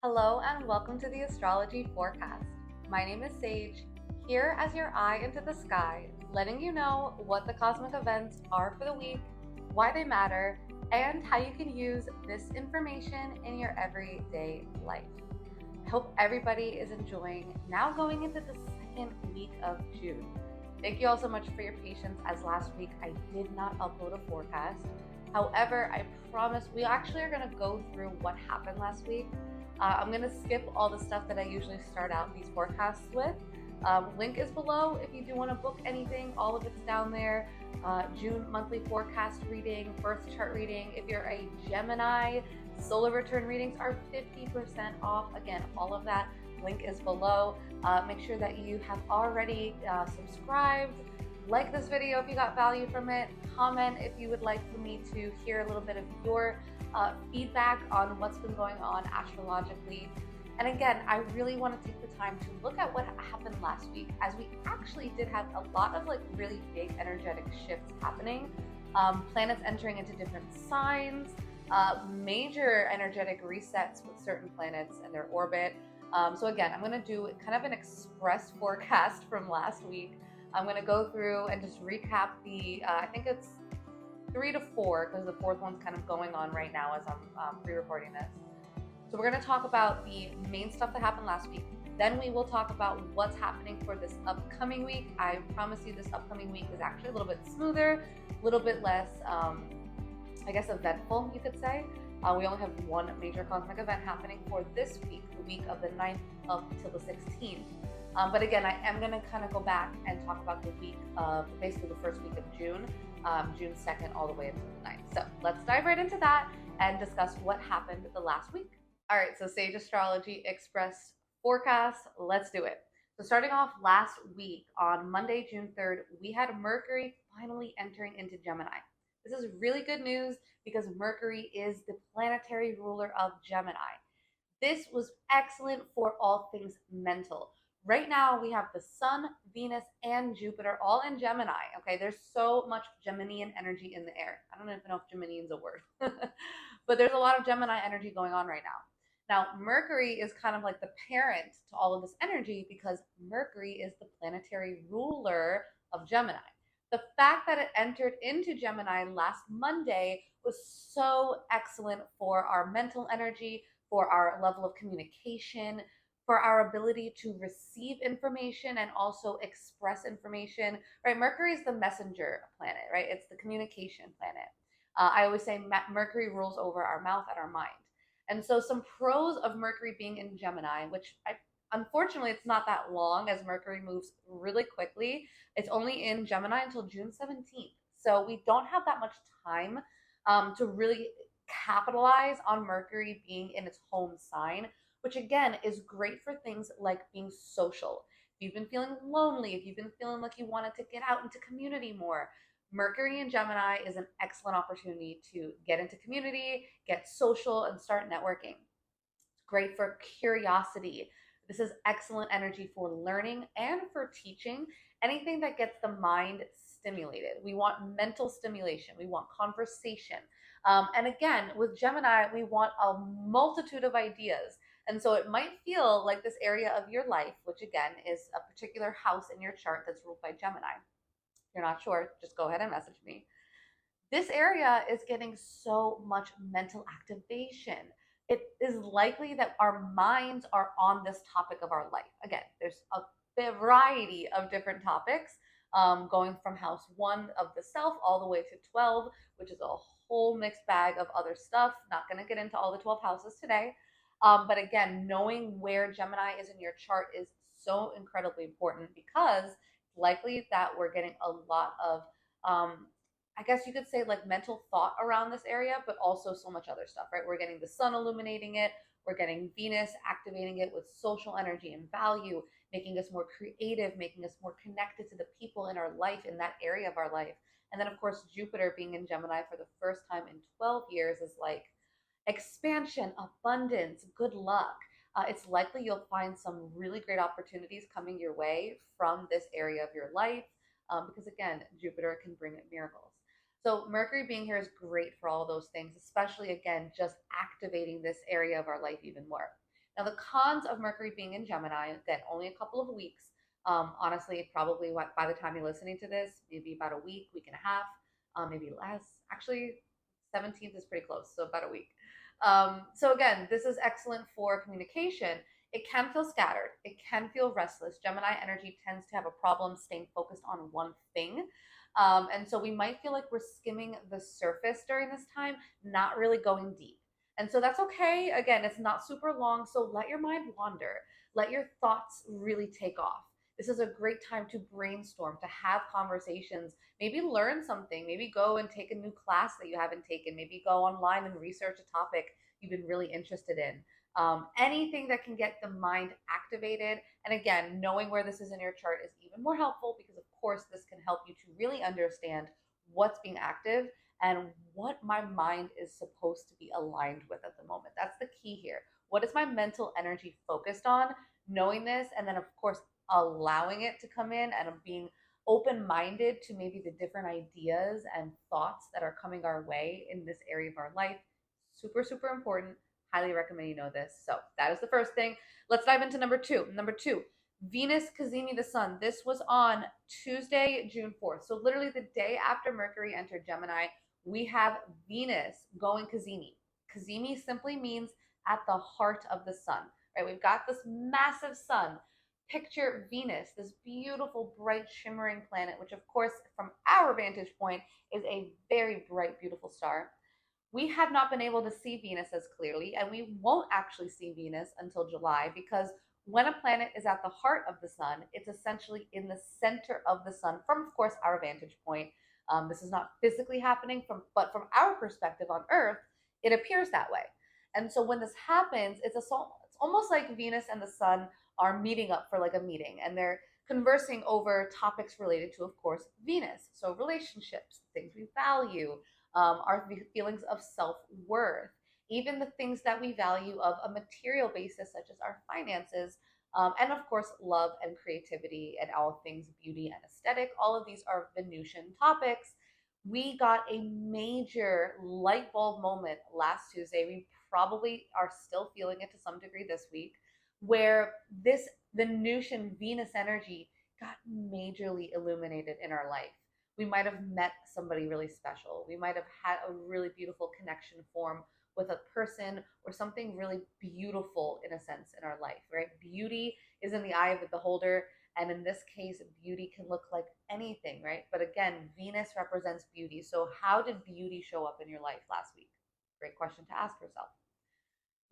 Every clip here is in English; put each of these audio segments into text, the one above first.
Hello and welcome to the Astrology Forecast. My name is Sage, here as your eye into the sky, letting you know what the cosmic events are for the week, why they matter, and how you can use this information in your everyday life. I hope everybody is enjoying now going into the second week of June. Thank you all so much for your patience, as last week I did not upload a forecast. However, I promise we actually are going to go through what happened last week. I'm going to skip all the stuff that I usually start out these forecasts with. Link is below if you do want to book anything. All of it's down there. June monthly forecast reading, birth chart reading. If you're a Gemini, solar return readings are 50% off. Again, all of that link is below. Make sure that you have already subscribed. Like this video if you got value from it. Comment if you would like for me to hear a little bit of your feedback on what's been going on astrologically. And again, I really want to take the time to look at what happened last week, as we actually did have a lot of really big energetic shifts happening. Planets entering into different signs, major energetic resets with certain planets and their orbit. So again, I'm going to do kind of an express forecast from last week. I'm going to go through and just recap the, I think it's 3 to 4, because the fourth one's kind of going on right now as I'm pre-recording this. So we're going to talk about the main stuff that happened last week. Then we will talk about what's happening for this upcoming week. I promise you this upcoming week is actually a little bit smoother, a little bit less, I guess, eventful, you could say. We only have one major cosmic event happening for this week, the week of the 9th up till the 16th. But again, I am going to kind of go back and talk about the week of, basically the first week of June, June 2nd all the way until the 9th. So let's dive right into that and discuss what happened the last week. All right, so Sage Astrology Express forecast, let's do it. So starting off last week on Monday, June 3rd, we had Mercury finally entering into Gemini. This is really good news because Mercury is the planetary ruler of Gemini. This was excellent for all things mental. Right now, we have the Sun, Venus, and Jupiter all in Gemini. Okay, there's so much Geminian energy in the air. I don't even know if Geminian is a word, but there's a lot of Gemini energy going on right now. Now, Mercury is kind of like the parent to all of this energy because Mercury is the planetary ruler of Gemini. The fact that it entered into Gemini last Monday was so excellent for our mental energy, for our level of communication, for our ability to receive information and also express information, right? Mercury is the messenger planet, right? It's the communication planet. I always say Mercury rules over our mouth and our mind. And so some pros of Mercury being in Gemini, which unfortunately, it's not that long as Mercury moves really quickly. It's only in Gemini until June 17th. So we don't have that much time to really capitalize on Mercury being in its home sign, which again is great for things like being social. If you've been feeling lonely, if you've been feeling like you wanted to get out into community more, Mercury in Gemini is an excellent opportunity to get into community, get social, and start networking. It's great for curiosity. This is excellent energy for learning and for teaching, anything that gets the mind stimulated. We want mental stimulation, we want conversation. And again, with Gemini, we want a multitude of ideas. And so it might feel like this area of your life, which again is a particular house in your chart that's ruled by Gemini. If you're not sure, just go ahead and message me. This area is getting so much mental activation. It is likely that our minds are on this topic of our life. Again, there's a variety of different topics, going from house 1 of the self all the way to 12, which is a whole mixed bag of other stuff. Not going to get into all the 12 houses today. But again, knowing where Gemini is in your chart is so incredibly important because it's likely that we're getting a lot of, I guess you could say, like mental thought around this area, but also so much other stuff, right? We're getting the sun illuminating it. We're getting Venus activating it with social energy and value, making us more creative, making us more connected to the people in our life, in that area of our life. And then, of course, Jupiter being in Gemini for the first time in 12 years is like expansion, abundance, good luck. It's likely you'll find some really great opportunities coming your way from this area of your life because, again, Jupiter can bring miracles. So Mercury being here is great for all those things, especially, again, just activating this area of our life even more. Now, the cons of Mercury being in Gemini, again, only a couple of weeks. Honestly, probably by the time you're listening to this, maybe about a week, week and a half, maybe less. Actually, 17th is pretty close, so about a week. So again, this is excellent for communication. It can feel scattered. It can feel restless. Gemini energy tends to have a problem staying focused on one thing. And so we might feel like we're skimming the surface during this time, not really going deep. And so that's okay. Again, it's not super long. So let your mind wander, let your thoughts really take off. This is a great time to brainstorm, to have conversations, maybe learn something, maybe go and take a new class that you haven't taken, maybe go online and research a topic you've been really interested in. Anything that can get the mind activated. And again, knowing where this is in your chart is even more helpful because, of course, this can help you to really understand what's being active and what my mind is supposed to be aligned with at the moment. That's the key here. What is my mental energy focused on? Knowing this, and then, of course, allowing it to come in and being open minded to maybe the different ideas and thoughts that are coming our way in this area of our life. Super, super important. Highly recommend you know this. So that is the first thing. Let's dive into number two. Number two, Venus CAZIMI the Sun. This was on Tuesday, June 4th. So literally the day after Mercury entered Gemini, we have Venus going CAZIMI. CAZIMI simply means at the heart of the sun, right? We've got this massive sun. Picture Venus, this beautiful, bright, shimmering planet, which, of course, from our vantage point, is a very bright, beautiful star. We have not been able to see Venus as clearly, and we won't actually see Venus until July because when a planet is at the heart of the sun, it's essentially in the center of the sun from, of course, our vantage point. This is not physically happening, but from our perspective on Earth, it appears that way. And so when this happens, it's almost like Venus and the sun are meeting up for like a meeting, and they're conversing over topics related to, of course, Venus. So relationships, things we value, our feelings of self-worth, even the things that we value of a material basis, such as our finances, and of course, love and creativity and all things beauty and aesthetic. All of these are Venusian topics. We got a major light bulb moment last Tuesday. We probably are still feeling it to some degree this week, where this Venusian Venus energy got majorly illuminated in our life. We might have met somebody really special. We might have had a really beautiful connection form with a person or something really beautiful in a sense in our life, right? Beauty is in the eye of the beholder. And in this case, beauty can look like anything, right? But again, Venus represents beauty. So how did beauty show up in your life last week? Great question to ask yourself.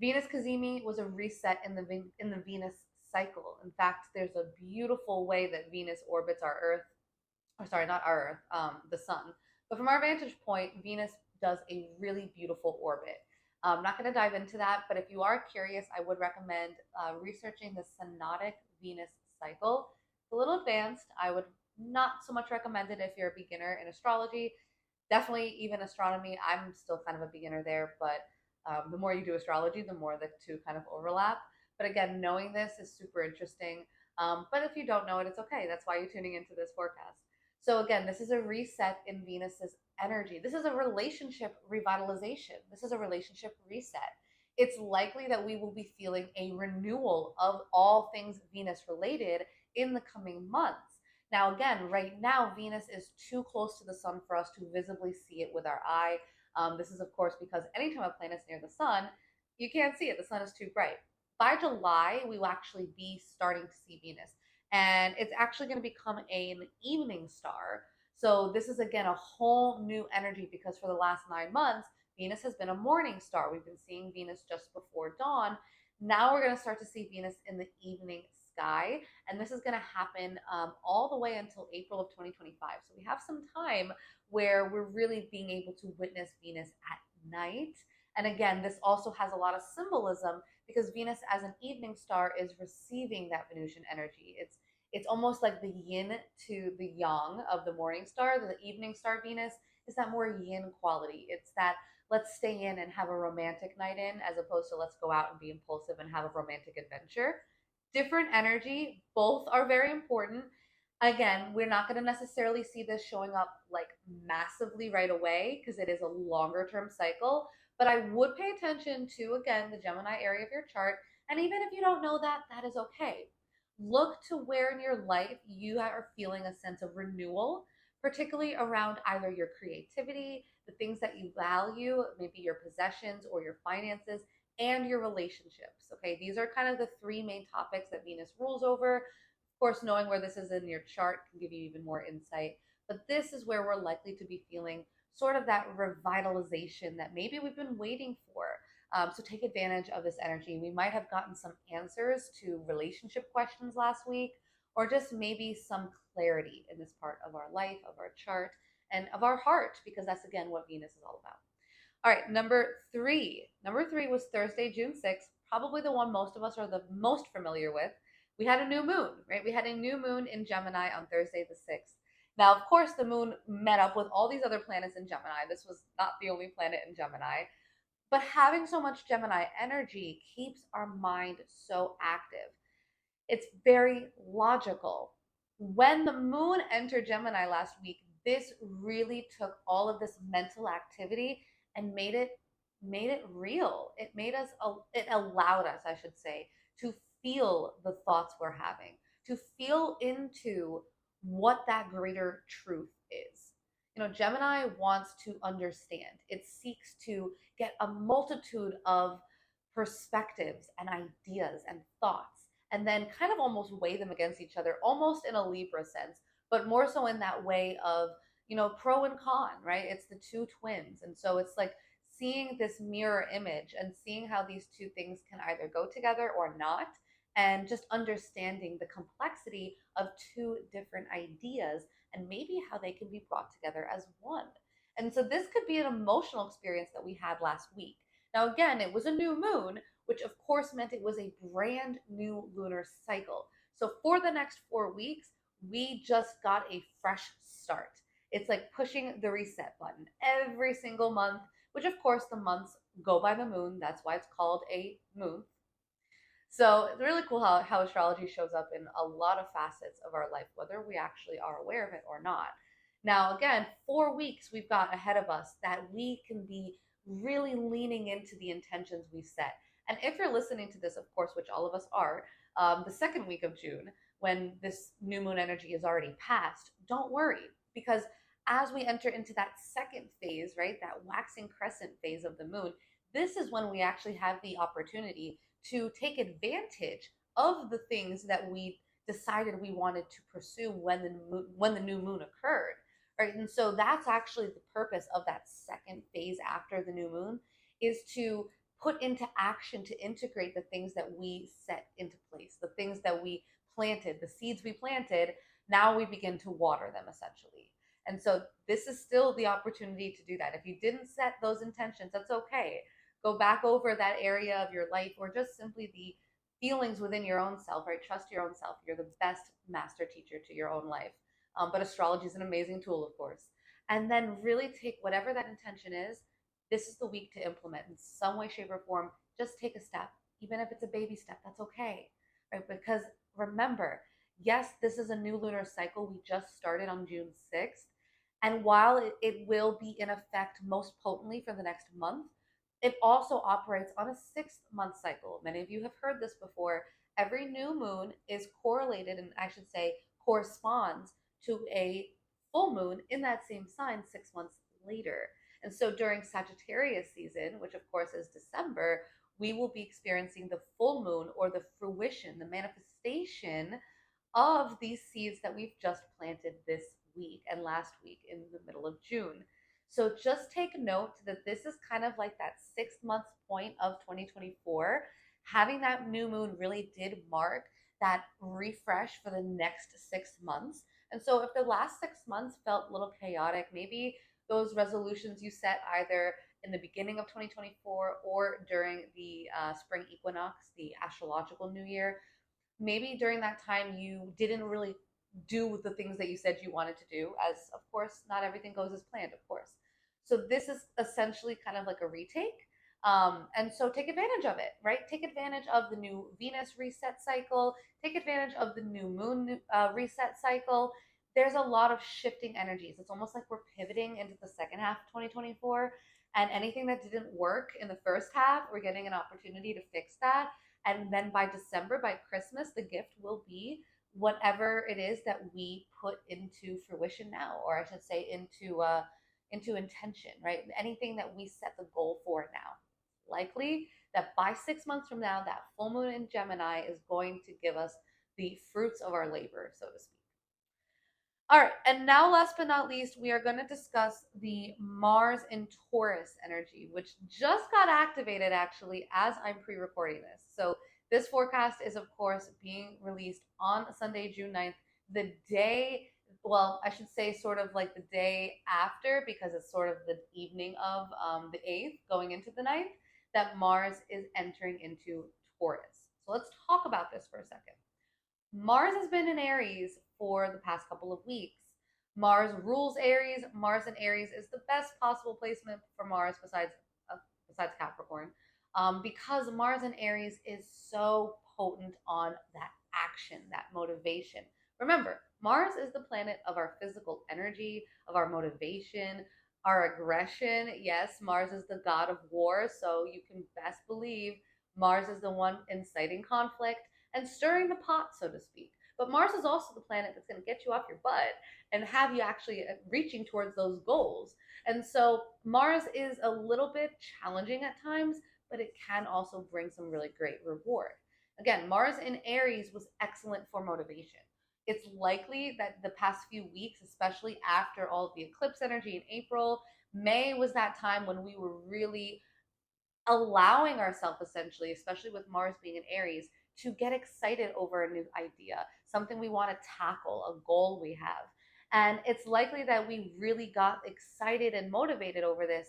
Venus CAZIMI was a reset in the Venus cycle. In fact, there's a beautiful way that Venus orbits our Earth, or sorry, not our Earth, the sun. But from our vantage point, Venus does a really beautiful orbit. I'm not going to dive into that, but if you are curious, I would recommend researching the synodic Venus cycle. It's a little advanced. I would not so much recommend it if you're a beginner in astrology. Definitely even astronomy. I'm still kind of a beginner there, but the more you do astrology, the more the two kind of overlap. But again, knowing this is super interesting. But if you don't know it, it's okay. That's why you're tuning into this forecast. So again, this is a reset in Venus's energy. This is a relationship revitalization. This is a relationship reset. It's likely that we will be feeling a renewal of all things Venus related in the coming months. Now, again, right now, Venus is too close to the sun for us to visibly see it with our eye. This is, of course, because anytime a planet's near the sun, you can't see it. The sun is too bright. By July, we will actually be starting to see Venus, and it's actually going to become an evening star. So this is, again, a whole new energy because for the last 9 months, Venus has been a morning star. We've been seeing Venus just before dawn. Now we're going to start to see Venus in the evening sky, and this is going to happen all the way until April of 2025. So we have some time where we're really being able to witness Venus at night. And again, this also has a lot of symbolism because Venus as an evening star is receiving that Venusian energy. It's almost like the yin to the yang of the morning star. The evening star Venus is that more yin quality. It's that let's stay in and have a romantic night in as opposed to let's go out and be impulsive and have a romantic adventure. Different energy, both are very important. Again, we're not going to necessarily see this showing up like massively right away because it is a longer term cycle, but I would pay attention to, again, the Gemini area of your chart And even if you don't know that, that is okay. Look to where in your life you are feeling a sense of renewal, particularly around either your creativity, the things that you value, maybe your possessions or your finances, and your relationships. Okay, these are kind of the three main topics that Venus rules over. Of course, knowing where this is in your chart can give you even more insight, but this is where we're likely to be feeling sort of that revitalization that maybe we've been waiting for. So take advantage of this energy. We might have gotten some answers to relationship questions last week, or just maybe some clarity in this part of our life, of our chart, and of our heart, because that's again what Venus is all about. All right, number three. Number three was Thursday, June 6th, probably the one most of us are the most familiar with. We had a new moon, right? We had a new moon in Gemini on Thursday, the 6th. Now, of course, the moon met up with all these other planets in Gemini. This was not the only planet in Gemini. But having so much Gemini energy keeps our mind so active. It's very logical. When the moon entered Gemini last week, this really took all of this mental activity and made it real. It allowed us, I should say, to feel the thoughts we're having, to feel into what that greater truth is. Gemini wants to understand. It seeks to get a multitude of perspectives and ideas and thoughts and then kind of almost weigh them against each other, almost in a Libra sense, but more so in that way of, pro and con, right? It's the two twins. And so it's like seeing this mirror image and seeing how these two things can either go together or not, and just understanding the complexity of two different ideas and maybe how they can be brought together as one. And so this could be an emotional experience that we had last week. Now, again, it was a new moon, which of course meant it was a brand new lunar cycle. So for the next 4 weeks, we just got a fresh start. It's like pushing the reset button every single month, which of course the months go by the moon. That's why it's called a moon. So it's really cool how astrology shows up in a lot of facets of our life, whether we actually are aware of it or not. Now, again, 4 weeks we've got ahead of us that we can be really leaning into the intentions we set. And if you're listening to this, of course, which all of us are, the second week of June, when this new moon energy is already passed, don't worry, because as we enter into that second phase, right, that waxing crescent phase of the moon, this is when we actually have the opportunity to take advantage of the things that we decided we wanted to pursue when the new moon occurred, right? And so that's actually the purpose of that second phase after the new moon, is to put into action, to integrate the things that we set into place, the things that we planted, the seeds we planted. Now we begin to water them essentially. And so this is still the opportunity to do that. If you didn't set those intentions, that's okay. Go back over that area of your life, or just simply the feelings within your own self, right? Trust your own self. You're the best master teacher to your own life. But astrology is an amazing tool, of course. And then really take whatever that intention is. This is the week to implement in some way, shape, or form. Just take a step, even if it's a baby step. That's okay, right? Because remember, yes, this is a new lunar cycle. We just started on June 6th. And while it will be in effect most potently for the next month, it also operates on a 6 month cycle. Many of you have heard this before. Every new moon is correlated, and I should say corresponds to a full moon in that same sign 6 months later. And so during Sagittarius season, which of course is December, we will be experiencing the full moon, or the fruition, the manifestation of these seeds that we've just planted this week and last week in the middle of June. So just take note that this is kind of like that 6 month point of 2024. Having that new moon really did mark that refresh for the next 6 months. And so if the last 6 months felt a little chaotic, maybe those resolutions you set either in the beginning of 2024 or during the spring equinox, the astrological new year, maybe during that time you didn't really do the things that you said you wanted to do, as of course not everything goes as planned, of course. So this is essentially kind of like a retake. And so take advantage of it, right? Take advantage of the new Venus reset cycle. Take advantage of the new moon reset cycle. There's a lot of shifting energies. It's almost like we're pivoting into the second half of 2024. And anything that didn't work in the first half, we're getting an opportunity to fix that. And then by December, by Christmas, the gift will be whatever it is that we put into fruition now, or I should say into intention, right? Anything that we set the goal for now. Likely that by 6 months from now, that full moon in Gemini is going to give us the fruits of our labor, so to speak. All right, and now last but not least, we are going to discuss the Mars in Taurus energy, which just got activated actually as I'm pre-recording this. So this forecast is, of course, being released on Sunday, June 9th, the day, well, I should say sort of like the day after, because it's sort of the evening of the 8th going into the 9th, that Mars is entering into Taurus. So let's talk about this for a second. Mars has been in Aries for the past couple of weeks. Mars rules Aries. Mars in Aries is the best possible placement for Mars besides Capricorn, because Mars in Aries is so potent on that action, that motivation. Remember, Mars is the planet of our physical energy, of our motivation, our aggression. Yes, Mars is the god of war, so you can best believe Mars is the one inciting conflict and stirring the pot, so to speak. But Mars is also the planet that's going to get you off your butt and have you actually reaching towards those goals. And so Mars is a little bit challenging at times, but it can also bring some really great reward. Again, Mars in Aries was excellent for motivation. It's likely that the past few weeks, especially after all of the eclipse energy in April, May was that time when we were really allowing ourselves, essentially, especially with Mars being in Aries, to get excited over a new idea, something we want to tackle, a goal we have. And it's likely that we really got excited and motivated over this,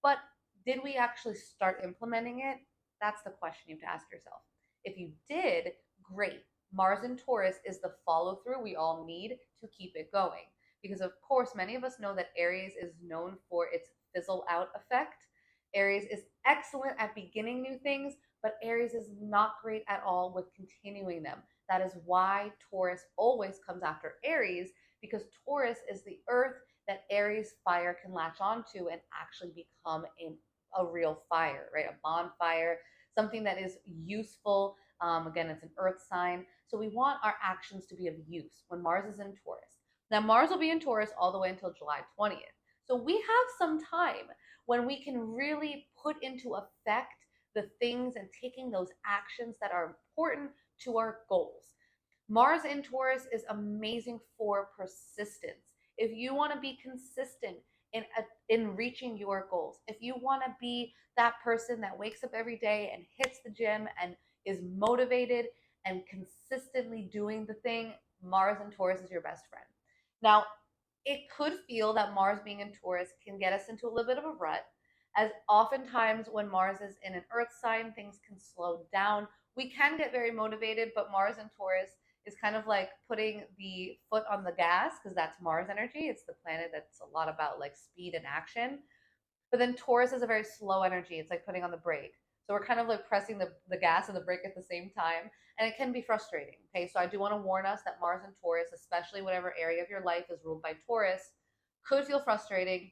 but did we actually start implementing it? That's the question you have to ask yourself. If you did, great. Mars in Taurus is the follow through we all need to keep it going. Because, of course, many of us know that Aries is known for its fizzle out effect. Aries is excellent at beginning new things, but Aries is not great at all with continuing them. That is why Taurus always comes after Aries, because Taurus is the earth that Aries fire can latch onto and actually become a real fire, right? A bonfire, something that is useful. Again, it's an earth sign. So we want our actions to be of use when Mars is in Taurus. Now, Mars will be in Taurus all the way until July 20th. So we have some time when we can really put into effect the things and taking those actions that are important to our goals. Mars in Taurus is amazing for persistence. If you want to be consistent in reaching your goals, if you want to be that person that wakes up every day and hits the gym and is motivated and consistently doing the thing, Mars in Taurus is your best friend. Now, it could feel that Mars being in Taurus can get us into a little bit of a rut, as oftentimes when Mars is in an earth sign, things can slow down. We can get very motivated, but Mars in Taurus is kind of like putting the foot on the gas, because that's Mars energy. It's the planet that's a lot about like speed and action. But then Taurus is a very slow energy. It's like putting on the brake. So we're kind of like pressing the gas and the brake at the same time. And it can be frustrating. Okay, so I do want to warn us that Mars and Taurus, especially whatever area of your life is ruled by Taurus, could feel frustrating.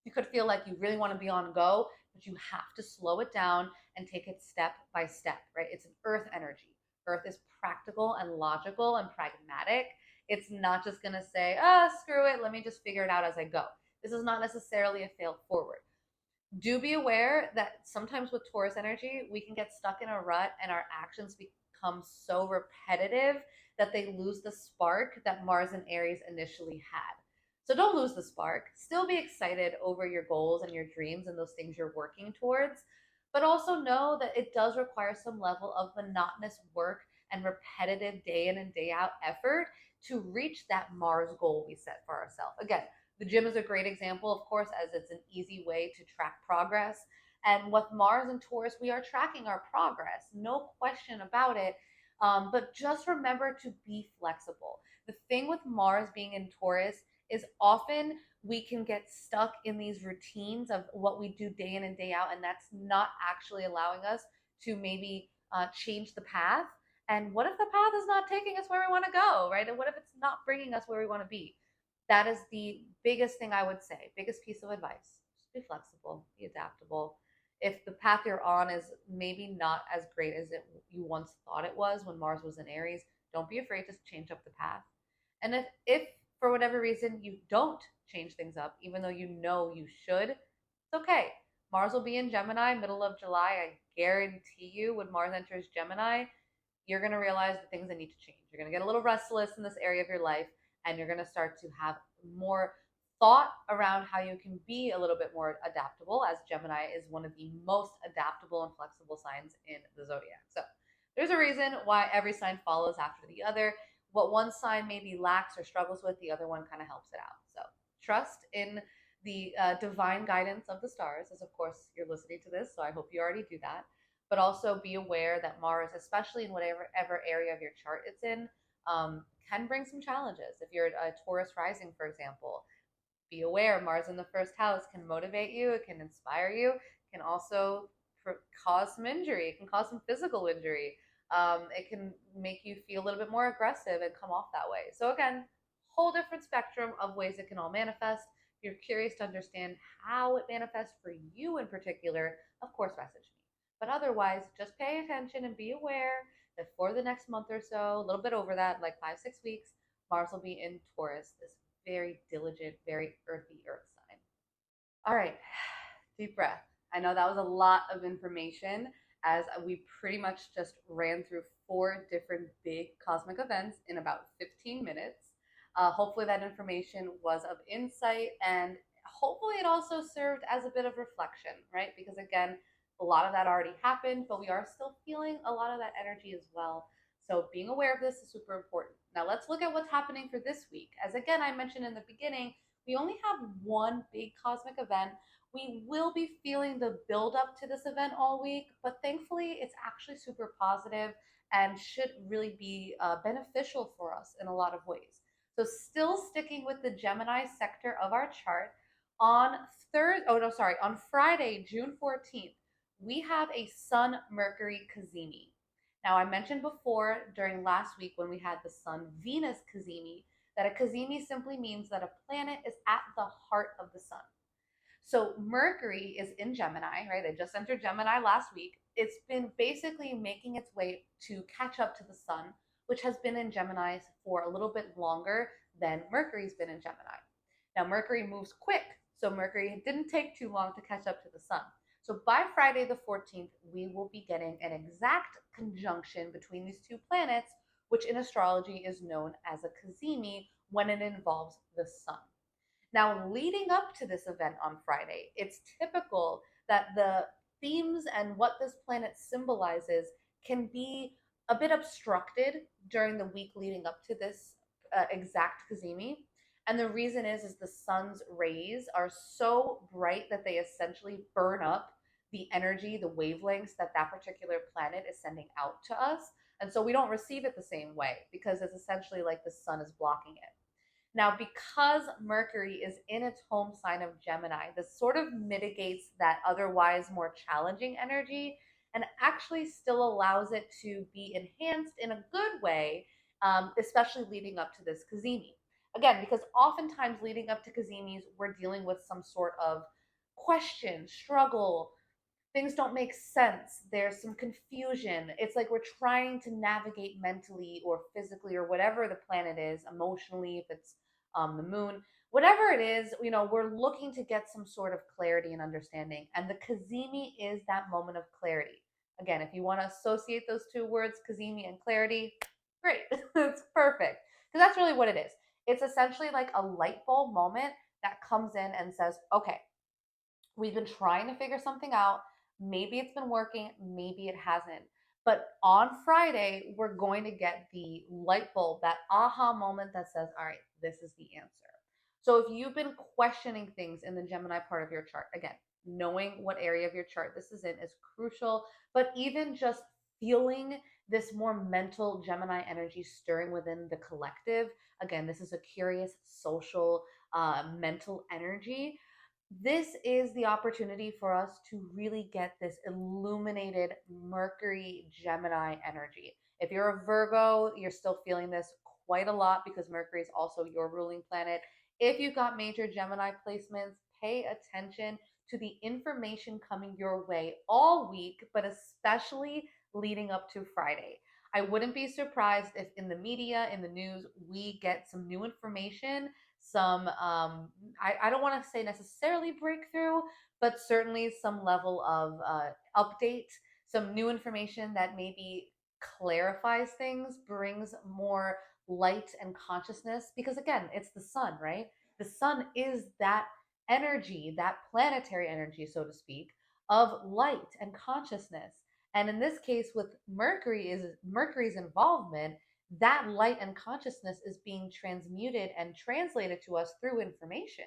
You could feel like you really want to be on go, but you have to slow it down and take it step by step, right? It's an earth energy. Earth is practical and logical and pragmatic. It's not just going to say, oh, screw it, let me just figure it out as I go. This is not necessarily a fail forward. Do be aware that sometimes with Taurus energy, we can get stuck in a rut and our actions become so repetitive that they lose the spark that Mars and Aries initially had. So don't lose the spark. Still be excited over your goals and your dreams and those things you're working towards. But also know that it does require some level of monotonous work and repetitive day in and day out effort to reach that Mars goal we set for ourselves. Again, the gym is a great example, of course, as it's an easy way to track progress. And with Mars and Taurus, we are tracking our progress, no question about it. But just remember to be flexible. The thing with Mars being in Taurus is often we can get stuck in these routines of what we do day in and day out, and that's not actually allowing us to maybe change the path. And what if the path is not taking us where we want to go, right? And what if it's not bringing us where we want to be? That is the biggest thing I would say, biggest piece of advice. Just be flexible, be adaptable. If the path you're on is maybe not as great as you once thought it was when Mars was in Aries, don't be afraid to change up the path. And if for whatever reason you don't change things up, even though you know you should, it's okay. Mars will be in Gemini middle of July. I guarantee you, when Mars enters Gemini, you're going to realize the things that need to change. You're going to get a little restless in this area of your life, and you're going to start to have more thought around how you can be a little bit more adaptable, as Gemini is one of the most adaptable and flexible signs in the zodiac. So there's a reason why every sign follows after the other. What one sign maybe lacks or struggles with, the other one kind of helps it out. So trust in the divine guidance of the stars, as of course you're listening to this, so I hope you already do that. But also be aware that Mars, especially in whatever area of your chart it's in, can bring some challenges. If you're a Taurus rising, for example, be aware Mars in the first house can motivate you, it can inspire you, it can also cause some injury, it can cause some physical injury. It can make you feel a little bit more aggressive and come off that way. So again, whole different spectrum of ways it can all manifest. If you're curious to understand how it manifests for you in particular, of course, message me. But otherwise, just pay attention and be aware that for the next month or so, a little bit over that, like 5, 6 weeks, Mars will be in Taurus, this very diligent, very earthy earth sign. All right, deep breath. I know that was a lot of information as we pretty much just ran through 4 different big cosmic events in about 15 minutes. Hopefully, that information was of insight, and hopefully, it also served as a bit of reflection, right? Because again, a lot of that already happened, but we are still feeling a lot of that energy as well. So, being aware of this is super important. Now, let's look at what's happening for this week. As again, I mentioned in the beginning, we only have one big cosmic event. We will be feeling the build up to this event all week, but thankfully, it's actually super positive and should really be beneficial for us in a lot of ways. So, still sticking with the Gemini sector of our chart, on on Friday, June 14th, we have a Sun Mercury CAZIMI. Now, I mentioned before during last week when we had the Sun Venus CAZIMI that a CAZIMI simply means that a planet is at the heart of the sun. So Mercury is in Gemini, right? They just entered Gemini last week. It's been basically making its way to catch up to the sun, which has been in Gemini for a little bit longer than Mercury's been in Gemini. Now, Mercury moves quick, so Mercury didn't take too long to catch up to the sun. So by Friday the 14th, we will be getting an exact conjunction between these two planets, which in astrology is known as a CAZIMI when it involves the sun. Now, leading up to this event on Friday, it's typical that the themes and what this planet symbolizes can be a bit obstructed during the week leading up to this exact CAZIMI. And the reason is the sun's rays are so bright that they essentially burn up the energy, the wavelengths that that particular planet is sending out to us. And so we don't receive it the same way because it's essentially like the sun is blocking it. Now, because Mercury is in its home sign of Gemini, this sort of mitigates that otherwise more challenging energy and actually still allows it to be enhanced in a good way, especially leading up to this CAZIMI. Again, because oftentimes leading up to CAZIMIs, we're dealing with some sort of question, struggle, things don't make sense. There's some confusion. It's like we're trying to navigate mentally or physically or whatever the planet is, emotionally, if it's the moon, whatever it is, we're looking to get some sort of clarity and understanding. And the CAZIMI is that moment of clarity. Again, if you want to associate those two words, CAZIMI and clarity, great. It's perfect. Because that's really what it is. It's essentially like a light bulb moment that comes in and says, okay, we've been trying to figure something out. Maybe it's been working, maybe it hasn't. But on Friday, we're going to get the light bulb, that aha moment that says, all right, this is the answer. So if you've been questioning things in the Gemini part of your chart, again, knowing what area of your chart this is in is crucial. But even just feeling this more mental Gemini energy stirring within the collective, again, this is a curious social mental energy. This is the opportunity for us to really get this illuminated Mercury Gemini energy. If you're a Virgo, you're still feeling this quite a lot because Mercury is also your ruling planet. If you've got major Gemini placements, pay attention to the information coming your way all week, but especially leading up to Friday. I wouldn't be surprised if in the media, in the news, we get some new information, some, I don't want to say necessarily breakthrough, but certainly some level of update, some new information that maybe clarifies things, brings more light and consciousness. Because again, it's the sun, right? The sun is that energy, that planetary energy, so to speak, of light and consciousness. And in this case, with Mercury's involvement, that light and consciousness is being transmuted and translated to us through information,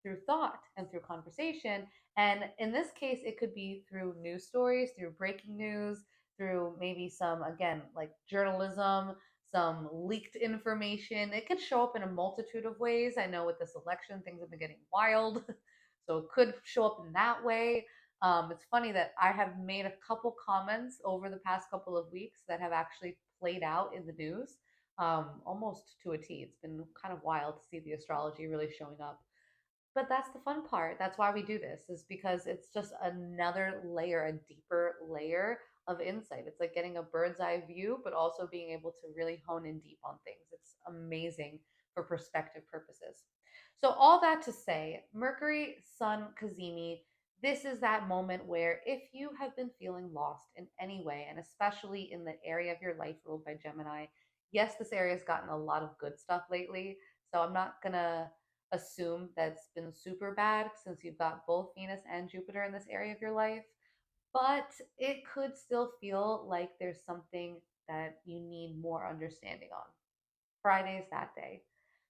through thought, and through conversation. And in this case, it could be through news stories, through breaking news, through maybe some, again, like journalism, some leaked information. It could show up in a multitude of ways. I know with this election, things have been getting wild. So it could show up in that way. It's funny that I have made a couple comments over the past couple of weeks that have actually played out in the news, almost to a T. It's been kind of wild to see the astrology really showing up. But that's the fun part. That's why we do this, is because it's just another layer, a deeper layer of insight. It's like getting a bird's eye view, but also being able to really hone in deep on things. It's amazing for perspective purposes. So, all that to say, Mercury, Sun, CAZIMI, this is that moment where if you have been feeling lost in any way, and especially in the area of your life ruled by Gemini, yes, this area has gotten a lot of good stuff lately. So, I'm not going to assume that's been super bad since you've got both Venus and Jupiter in this area of your life, but it could still feel like there's something that you need more understanding on. Friday is that day.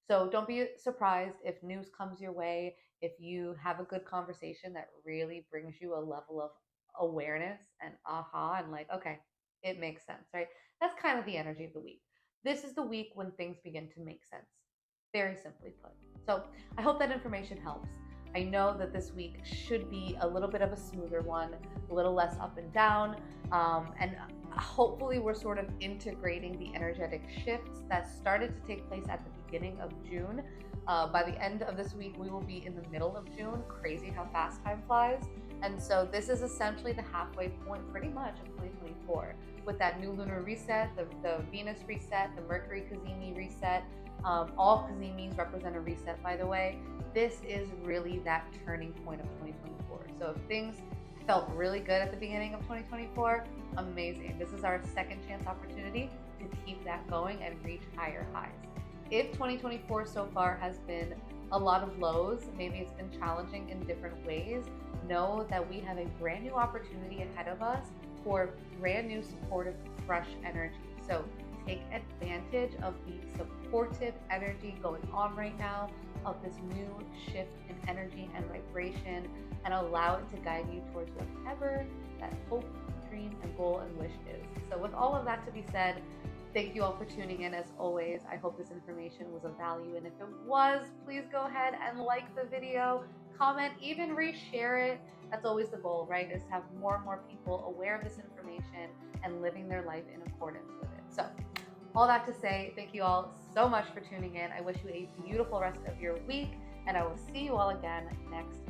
So don't be surprised if news comes your way, if you have a good conversation that really brings you a level of awareness and aha, and like, okay, it makes sense, right? That's kind of the energy of the week. This is the week when things begin to make sense, very simply put. So I hope that information helps. I know that this week should be a little bit of a smoother one, a little less up and down, and hopefully we're sort of integrating the energetic shifts that started to take place at the beginning of June. By the end of this week, we will be in the middle of June. Crazy how fast time flies. And so this is essentially the halfway point pretty much of 2024 with that new lunar reset, the Venus reset, the Mercury CAZIMI reset. All CAZIMIs represent a reset, by the way. This is really that turning point of 2024. So if things felt really good at the beginning of 2024, amazing. This is our second chance opportunity to keep that going and reach higher highs. If 2024 so far has been a lot of lows, maybe it's been challenging in different ways, know that we have a brand new opportunity ahead of us for brand new supportive, fresh energy. So take advantage of the supportive energy going on right now, of this new shift in energy and vibration, and allow it to guide you towards whatever that hope, dream, and goal and wish is. So with all of that to be said, thank you all for tuning in as always. I hope this information was of value, and if it was, please go ahead and like the video, comment, even reshare it. That's always the goal, right? Is to have more and more people aware of this information and living their life in accordance with it. So all that to say, thank you all so much for tuning in. I wish you a beautiful rest of your week, and I will see you all again next